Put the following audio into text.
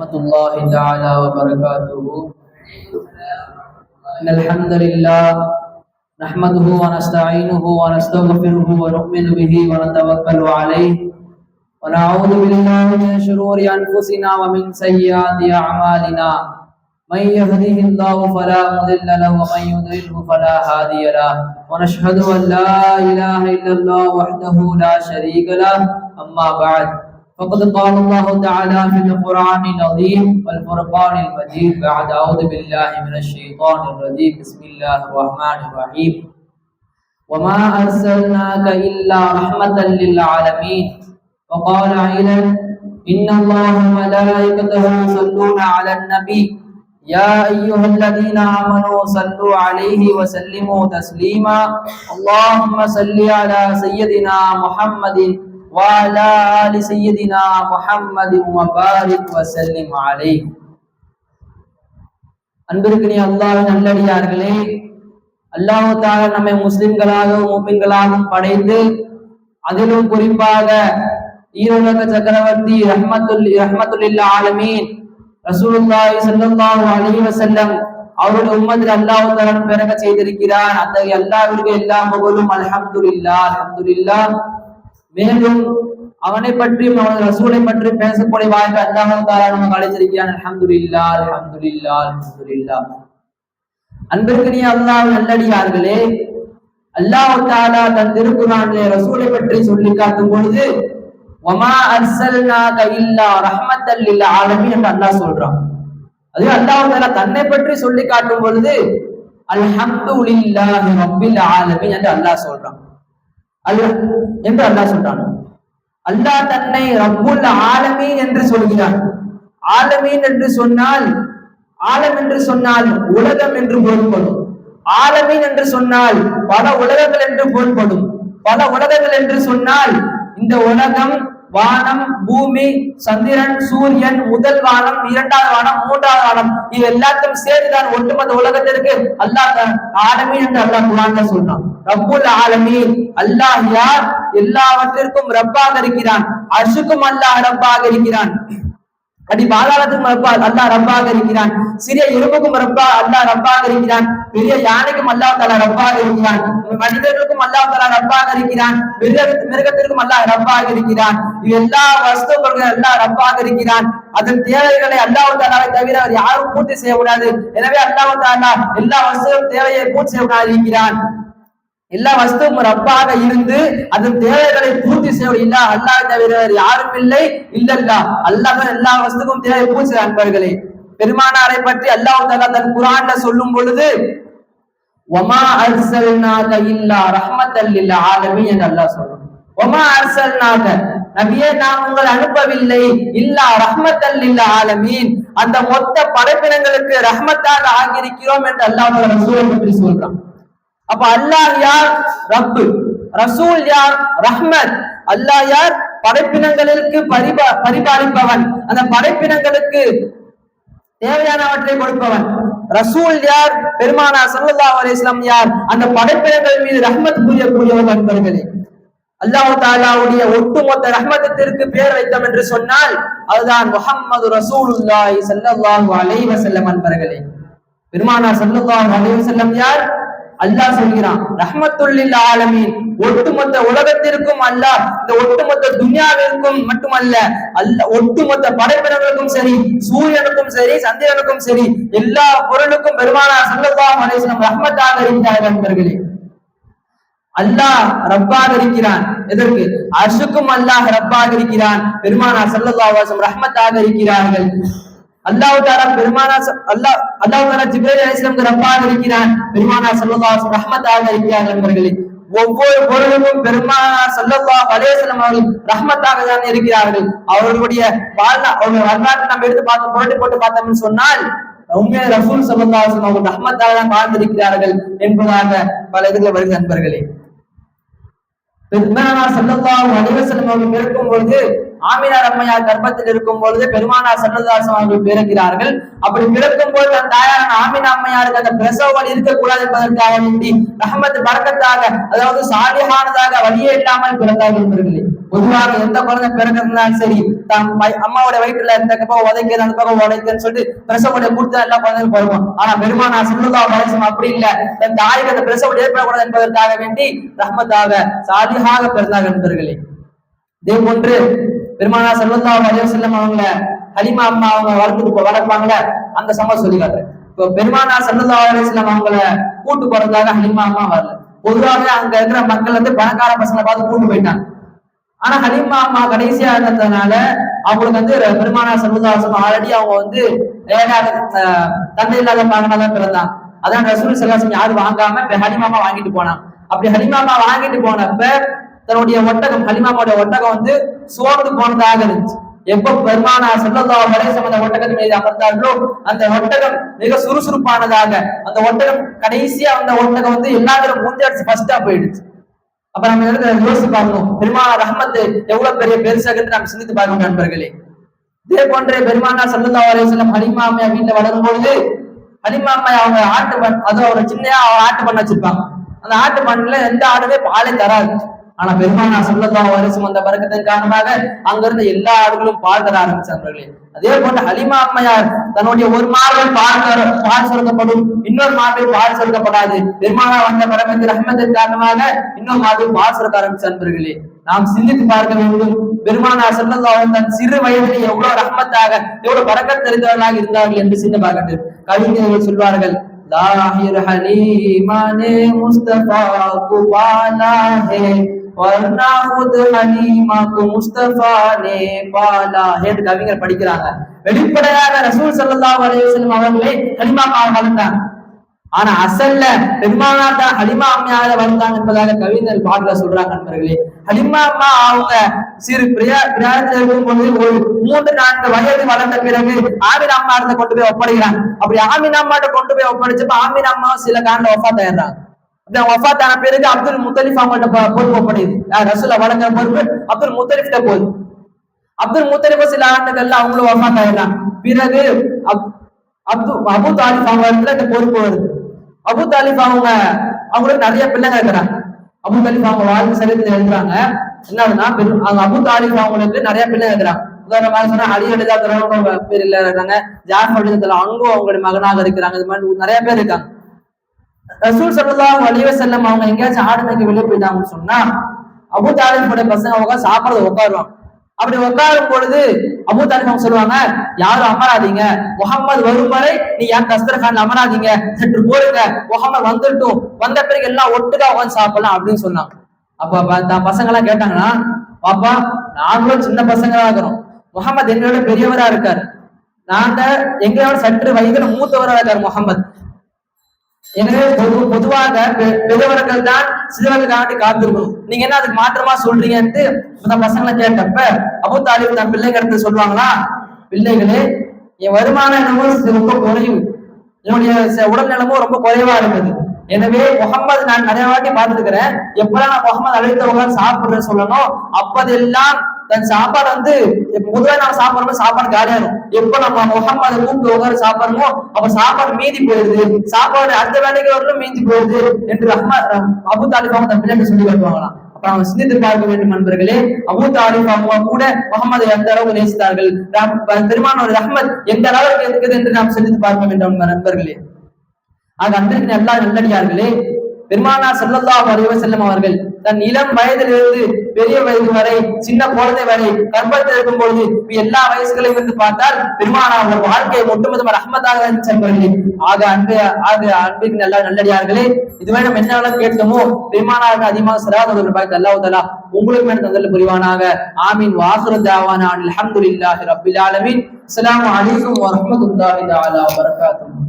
ورحمة الله تعالى وبركاته. إن الحمد لله نحمده ونستعينه ونستغفره ونؤمن به ونتوكل عليه ونعوذ بالله من شرور أنفسنا ومن سيئات أعمالنا. من يهده الله فلا مضل له ومن يضلله فلا هادي له، ونشهد أن لا إله إلا الله وحده لا شريك له. أما بعد، فقد قال الله تعالى في القرآن العظيم والفرقان المجيد بعد أعوذ بالله من الشيطان الرجيم. بسم الله الرحمن الرحيم. وما أرسلناك إلا رحمة للعالمين. وقال أيضا: إن الله وملائكته يصلون على النبي يا أيها الذين آمنوا صلوا عليه وسلموا تسليما. اللهم صل على سيدنا محمد وعلى آل سيدنا محمد وبارك وسلم عليه. அன்பிற்கினிய அல்லாஹ்வின் நல்லடியார்களே, அல்லாஹ் தஆலா நம்மை முஸ்லிம்களாகவும் முஃமின்களாகவும் படைத்து, அதிலும் குறிப்பாக ஈருலக சக்கரவர்த்தி ரஹ்மத்துல் ஆலமீன் ரசூலுல்லாஹி ஸல்லல்லாஹு அலைஹி வஸல்லம் அவருடைய உம்மத்தில் அல்லாஹ் தஆலா பிறக்க செய்திருக்கிறான். அந்த அல்லாஹ்விற்கு எல்லா புகழும். அல்ஹம்துலில்லாஹ், அல்ஹம்துலில்லாஹ். மேலும் அவனை பற்றியும் அவனது ரசூலை பற்றி பேசக்கூடிய வாய்ப்பு அல்லாஹ் தஆலா நமக்கு அளித்திருக்கிறான். அல்ஹம்துலில்லாஹ், அல்ஹம்துலில்லாஹ், அல்ஹம்துலில்லாஹ். அன்பிற்கினிய அல்லாஹ்வின் நல்லடியார்களே, அல்லாஹ் தஆலா தன் திருக்குர்ஆனிலே ரசூலை பற்றி சொல்லி காட்டும் பொழுது வமா அர்சல்னாக இல்லா ரஹ்மத்தல் லில் ஆலமீன் என்று அல்லாஹ் சொல்றான். அது அல்லாஹ் தஆலா தன்னை பற்றி சொல்லி காட்டும் பொழுது அல்ஹம்துலில்லாஹி ரப்பில் ஆலமீன் என்று அல்லாஹ் சொல்றான். என்று அல்லாஹ் சொல்றான். அல்லாஹ் தன்னை ரப்புல் ஆலமீன் என்று சொல்கிறான். ஆலமீன் என்று சொன்னால், ஆலம் என்று சொன்னால் உலகம் என்று பொருள்படும். ஆலமீன் என்று சொன்னால் பல உலகங்கள் என்று பொருள்படும். பல உலகங்கள் என்று சொன்னால் இந்த உலகம், வானம், பூமி, சந்திரன், சூரியன், முதல் வானம், இரண்டாவது வானம், மூன்றாவது வானம், இது எல்லாத்தையும் சேர்த்துதான் ஒட்டுமொத்த உலகத்திற்கு அல்லாஹ் ஆலமீன் என்று அல்லாஹ் குர்ஆன்ல சொல்றான். ரப்புல் ஆலமீன் அல்லாஹ் யார்? எல்லாவற்றிற்கும் ரப்பாக இருக்கிறான். அர்ஷுக்கும் அல்லாஹ் ரப்பாக இருக்கிறான். அடி பாதாளத்துக்கும் அல்லாஹ் ரப்பாக இருக்கிறான். சிறிய எறும்புக்கும் அல்லாஹ் ரப்பாக இருக்கிறான். பெரிய யானைக்கும் அல்லாஹ் தஆலா ரப்பாக இருக்கிறான். மனிதர்களுக்கும் அல்லாஹ் தஆலா ரப்பாக இருக்கிறான். மிருகத்திற்கும் அல்லாஹ் ரப்பாக இருக்கிறான். எல்லா வஸ்துக்களுக்கும் அல்லாஹ் ரப்பாக இருக்கிறான். அதன் தேவைகளை அல்லாஹ் தஆலாவை தவிர அவர் யாரும் பூர்த்தி செய்ய கூடாது. எனவே அல்லாஹ் தஆலா எல்லா வஸ்துக்களின் தேவையை பூர்த்தி செய்ய இருக்கிறான். எல்லா வஸ்துவும் ரப்பாக இருந்து அதன் தேவைகளை பூர்த்தி செய்ய அல்லாஹ் தவிர யாரும் இல்லை. இல்லல்லா அல்லாஹ் எல்லா வஸ்துக்கும் தேவை பூர்த்தி செய்ய. அன்பர்களே, பெருமானாரை பற்றி அல்லாஹ் தஆலா தன் குர்ஆன்ல சொல்லும் பொழுது வமா அர்சல்னாக இல்லா ரஹ்மத்தல் லில் ஆலமீன் என்று அல்லாஹ் சொல்றான். வமா அர்சல்னாக நபியே, நாம் உங்களை அனுப்பவில்லை இல்லா ரஹ்மத்தல் லில் ஆலமீன், அந்த மொத்த படைப்பினங்களுக்கு ரஹ்மத்தாக ஆகியிருக்கிறோம் என்று அல்லாஹ் தஆலா ரசூலை பற்றி சொல்றான். அப்ப அல்லாஹ் யார்? ரப்பு. ரசூல் யார்? ரஹ்மத். அல்லாஹ் யார்? படைப்பினங்களுக்கு பரிபாலிப்பவன், அந்த படைப்பினங்களுக்கு தேவையானவற்றை கொடுப்பவன். ரசூல் யார்? பெருமானார் ஸல்லல்லாஹு அலைஹி வஸல்லம் யார்? அந்த படைப்பினங்கள் மீது ரஹ்மத் புரியக்கூடியவர். அன்பர்களே, அல்லாஹ் தஆலாவுடைய ஒட்டுமொத்த ரஹ்மத்திற்கு பேர் வைத்தோம் என்று சொன்னால் அதுதான் முஹம்மது ரசூலுல்லாஹி ஸல்லல்லாஹு அலைஹி வஸல்லம். அன்பர்களே, பெருமானார் ஸல்லல்லாஹு அலைஹி வஸல்லம் யார்? அல்லாஹ் சொல்கிறான் ரஹ்மத்துல் லில் ஆலமீன், ஒட்டுமொத்த உலகத்திற்கும் அல்லாஹ், இந்த ஒட்டுமொத்த துன்யாவிற்கும் மட்டுமல்ல, ஒட்டுமொத்த படைப்பினர்களுக்கும் சரி, சூரியனுக்கும் சரி, சந்திரனுக்கும் சரி, எல்லா பொருளுக்கும் பெருமானார் ஸல்லல்லாஹு அலைஹி வஸல்லம் ரஹ்மத்தாக இருக்கிறார்கள். நண்பர்களே, அல்லாஹ் ரப்பாக இருக்கிறான். எதற்கு? அர்ஷுக்கும் அல்லாஹ் ரப்பாக இருக்கிறான். பெருமானார் ஸல்லல்லாஹு அலைஹி வஸல்லம் ரஹ்மத்தாக இருக்கிறார்கள். அல்லாஹ் தஆலா அல்லாஹ் தஆலா ஜிப்ரீல் அலைஹிஸ்ஸலாமுக்கு ரப்பாக இருக்கிறான். பெருமானார் ஸல்லல்லாஹு அலைஹி வஸல்லம் ரஹ்மத்தாக இருக்கிறார்கள். நண்பர்களே, ஒவ்வொரு பொருளுக்கும் பெருமானார் ஸல்லல்லாஹு அலைஹி வஸல்லம் அவர்கள் ரஹ்மத்தாக தான் இருக்கிறார்கள். அவர்களுடைய வரலாற்றை நம்ம எடுத்து பார்த்து புரட்டி போட்டு பார்த்தோம்னு சொன்னால் உண்மையாக ரசூல் ஸல்லல்லாஹு அலைஹி வஸல்லம் அவர்கள் ரஹ்மத்தாக தான் வாழ்ந்திருக்கிறார்கள் என்பதாக பல இதுல வருகிற நண்பர்களே, பெருமானார் ஸல்லல்லாஹு அலைஹி வஸல்லம் அவர்கள் பிறக்கும் பொழுது ஆமினார் அம்மையார் கர்ப்பத்தில் இருக்கும் பொழுது பெருமானார் ஸல்லல்லாஹு அலைஹி வஸல்லம் அவர்கள் பிறக்கிறார்கள். அப்படி பிறக்கும் போது தன் தாயாரான ஆமினா அம்மையாருக்கு அந்த பிரசவ வலி இருக்கக்கூடாது என்பதற்காக வேண்டி ரஹ்மத் பரக்கத்தாக, அதாவது சாலிஹானதாக வலியே இல்லாமல் பிறந்தார்கள் என்பவர்களே. பொதுவாக எந்த குழந்தை பிறக்கிறதுனாலும் சரி, தான் அம்மாவோட வயிற்றுல இந்த பக்கம் உதைக்கிறது அந்த பக்கம் உதைக்குன்னு சொல்லிட்டு பிரசவடைய கொடுத்தா எல்லா குழந்தையும் பிறகும். ஆனா பெருமானார் ஸல்லல்லாஹு அலைஹி வஸல்லம் அப்படி இல்லை. தன் தாய்க்கு அந்த பிரசவம் ஏற்படக்கூடாது என்பதற்காக வேண்டி ரஹ்மத்தாக சாலிஹாக பிறந்தார்கள் என்பவர்களே. இதே போன்று பெருமானார் ஸல்லல்லாஹு அலைஹி வஸல்லம் அவங்கள ஹலிமா அம்மா அவங்க வளர்ப்பாங்கள அந்த சம்பவம் சொல்லி காட்டுறேன். இப்போ பெருமானார் ஸல்லல்லாஹு அலைஹி வஸல்லம் அவங்கள கூட்டு போறதாக ஹலிமா அம்மா வரல. பொதுவாக அங்க இருக்கிற மக்கள் வந்து பணக்கார பசங்களை பார்த்து கூட்டு போயிட்டாங்க. ஆனா ஹலிமா அம்மா கடைசியா இருந்ததுனால அவங்களுக்கு வந்து பெருமானார் ஸல்லல்லாஹு அலைஹி வஸல்லம் ஆல்ரெடி அவங்க வந்து தந்தை இல்லாத மகனாதான் பிறந்தாங்க. அதான் ரசூல் ஸல்லல்லாஹு அலைஹி வஸல்லம் யாரும் வாங்காம ஹலிமா அம்மா வாங்கிட்டு போனாங்க. அப்படி ஹலிமா அம்மா வாங்கிட்டு போனப்ப தன்னுடைய ஒட்டகம், ஹலிமாவோட ஒட்டகம் வந்து சோர்ந்து போனதாக இருந்துச்சு. எப்ப பெருமானார் ஸல்லல்லாஹு அலைஹி வஸல்லம் அந்த ஒட்டகத்தின் மீது அமர்ந்தார்களோ அந்த ஒட்டகம் மிக சுறுசுறுப்பானதாக, அந்த ஒட்டகம் கடைசியா அந்த ஒட்டகம் வந்து எல்லாத்திலும் முந்தைய ஃபர்ஸ்டா போயிடுச்சு. அப்ப நம்ம யோசிச்சு பார்க்கணும், பெருமானார் ரஹ்மத் எவ்வளவு பெரிய பெருசாக நம்ம சிந்தித்து பார்க்கணும் நண்பர்களே. இதே போன்றே பெருமானார் ஸல்லல்லாஹு அலைஹி வஸல்லம் ஹலிமா அம்மையா வீட்டுல வளரும் பொழுது ஹலிமா அம்மையா அவங்க ஆட்டு அதுவும் ஒரு சின்னையா ஆட்டு பண்ண வச்சிருப்பாங்க. அந்த ஆட்டு பண்ணல எந்த ஆடுமே பாலை தராது. ஆனா பெருமானார் ஸல்லல்லாஹு அலைஹி வஸல்லம் அந்த பரக்கத்தின் காரணமாக அங்கிருந்து எல்லா ஆடுகளும் பால் தர ஆரம்பிச்சார்களே. அதே போன்று ஹலிமா அம்மையார் தன்னுடைய ஒரு மார்பில் பால் சுரக்கப்படும், இன்னொரு மார்பில் பால் சுரக்கப்படாது. பெருமானார் வந்த பரக்கத்தின் ரஹ்மத்தின் காரணமாக இன்னொரு மார்பில் பால் சுரக்க ஆரம்பிச்சார்களே. நாம் சிந்தித்து பார்க்க வேண்டும், பெருமானார் ஸல்லல்லாஹு அலைஹி வஸல்லம் தன் சிறு வயதிலே எவ்வளவு ரஹ்மத்தாக எவ்வளவு பரக்கத் தெரிந்தவர்களாக இருந்தார்கள் என்று சிந்தித்து பார்க்க கவிஞர்கள் சொல்வார்கள், லாஹிர் ஹலீமானே முஸ்தபா குபாலா ஹே வர்னா खुद ஹலீமா கு முஸ்தபா நே பாலா ஹே கவிஞர் படிக்கிறாங்க. வெளிப்படையாக ரசூல் ஸல்லல்லாஹு அலைஹி வஸல்லம் அவர்களை ஹலிமா அம்மா வளர்த்தாங்க. ஆனா அசல்ல பெருமானார் தான் ஹலிமா அம்மையாக வளர்ந்தாங்க என்பதாக கவிஞர் பாடல சொல்றாங்க நண்பர்களே. ஹலிமா அம்மா அவங்க சிறு பிரயாணத்தில் இருக்கும் பொழுது ஒரு 3-4 வயது வளர்ந்த பிறகு ஆமினா அம்மா கொண்டு போய் ஒப்படைக்கிறாங்க. அப்படி ஆமினா அம்மாட்ட கொண்டு போய் ஒப்படைச்சப்ப ஆமினா அம்மா சில காரணம் வஃபாத் ஆயிடுறாங்க. வஃபாத் ஆன பிறகு அப்துல் முத்தலிஃப் அவங்கள்ட்ட பொறுப்பு ஒப்படையுது. ரசூலை வழங்குற பொறுப்பு அப்துல் முத்தலிஃப்ட போகுது. அப்துல் முத்தலிஃப் சில ஆண்டுகள்ல அவங்களும் வஃபாத் ஆயிடுறாங்க. பிறகு அபு தாலிப் அவங்க இடத்துல இந்த பொறுப்பு வருது. அபு தாலிப் அவங்களுக்கு நிறைய பிள்ளைங்க இருக்கிறாங்க. அபு தாலிப் அவங்க வாழ்க்கை சரித்திரத்தில் எழுதுறாங்க என்னன்னா, அபு தாலிப் அவங்களுக்கு நிறைய பிள்ளைங்க இருக்கிறாங்க. உதாரணமாக சொன்னா அலி ரலியல்லாஹு பேர் இல்ல இருக்காங்க, ஜாஃபர் ரலியல்லாஹு அன்ஹு அவங்களுடைய மகனாக இருக்கிறாங்க. இது மாதிரி நிறைய பேர் இருக்காங்க. ரசூல் ஸல்லல்லாஹு அலைஹி வஸல்லம் அவங்க எங்கேயாச்சும் ஆடு மேய்க்க வெளியே போயிட்டாங்கன்னு சொன்னா அபு தாலிபோட பசங்க அவங்க சாப்பிட உட்காருவாங்க. அப்படி உட்காரும் பொழுது அபு தாலிப் அவங்க சொல்லுவாங்க, யாரும் அமராதீங்க, முகமது வரும் வரை நீ யார் தஸ்தர்கான் அமராதீங்க, சற்று போடுங்க, முகமது வந்துட்டும், வந்த பிறகு எல்லாம் ஒட்டுக்கா உட்காந்து சாப்பிடலாம் அப்படின்னு சொன்னாங்க. அப்ப பசங்க எல்லாம் கேட்டாங்கன்னா, பாப்பா நாங்களும் சின்ன பசங்களா இருக்கிறோம், முகமது எங்களோட பெரியவரா இருக்காரு, நாங்க எங்களோட சற்று வயதுல மூத்தவரா இருக்காரு முகமது, எனவே பொதுவாக பெரியவர்கள் தான் சிறுவர்களுக்காண்டி காத்திருக்கணும், நீங்க என்ன அதுக்கு மாற்றமா சொல்றீங்கன்ட்டு பசங்களை கேட்டப்ப அபு தாலிப் தன் பிள்ளைங்க எடுத்து சொல்லுவாங்களா, பிள்ளைகளே என் வருமானம் என்னமோ ரொம்ப குறைவு, என்னுடைய உடல் நிலமும் ரொம்ப குறைவா இருக்குது, எனவே முகமது நான் நிறைய வாட்டி பார்த்துக்கிறேன், எப்பெல்லாம் நான் முகமது அழைத்தவங்க சாப்பிடுறேன்னு சொல்லணும் அப்பதெல்லாம் தன் சாப்பாடு வந்து பொதுவாக நம்ம சாப்பிடணும், சாப்பாடு காலியாகும், எப்ப நம்ம முகமது கூப்பிட்டு உட்காந்து சாப்பிடணுமோ அப்ப சாப்பாடு மீதி போயிருது, சாப்பாடு அடுத்த வேலைக்கு வரலும் மீதி போயிருது என்று அபு தாலிப் அவங்க தன் பிள்ளைங்க சொல்லி காட்டுவாங்களாம். அப்ப அவங்க சிந்தித்து பார்க்க வேண்டும் நண்பர்களே, அபு தாலிப் அவங்க கூட முகமது எந்த அளவுக்கு நேசித்தார்கள், பெருமானோட ரஹ்மத் எந்த அளவுக்கு இருக்குது என்று நாம் சிந்தித்து பார்க்க வேண்டும் நண்பர்களே. ஆக அன்றைக்கு எல்லா நல்லடியார்களே, பெருமானார் ஸல்லல்லாஹு அலைஹி வஸல்லம் அவர்கள் தன் இளம் வயதிலிருந்து பெரிய வயது வரை, சின்ன குழந்தை வரை, கர்ப்பத்தில் இருக்கும் பொழுது எல்லா வயசுகளையும் இருந்து பார்த்தால் பெருமானார் ஒரு வாழ்க்கையை ஒட்டுமொத்தமாக ரஹ்மத்தாக சென்றார்கள். அன்பிற்கு நல்லா நல்லடியார்களே, இதுவரை நம்ம என்ன கேட்டோமோ பெருமானாருக்கு அதிகமாக சிராதவர்கள் பார்த்து அல்லாஹ் தஆலா உங்களுக்கு மேல தந்தல் புரிவானாக. ஆமீன். வாஹிரு தஅவானா அல்ஹம்துலில்லாஹி ரப்பில் ஆலமீன். அஸ்ஸலாமு அலைக்கும் வரஹ்மத்துல்லாஹி தஆலா வபரகாத்துஹு.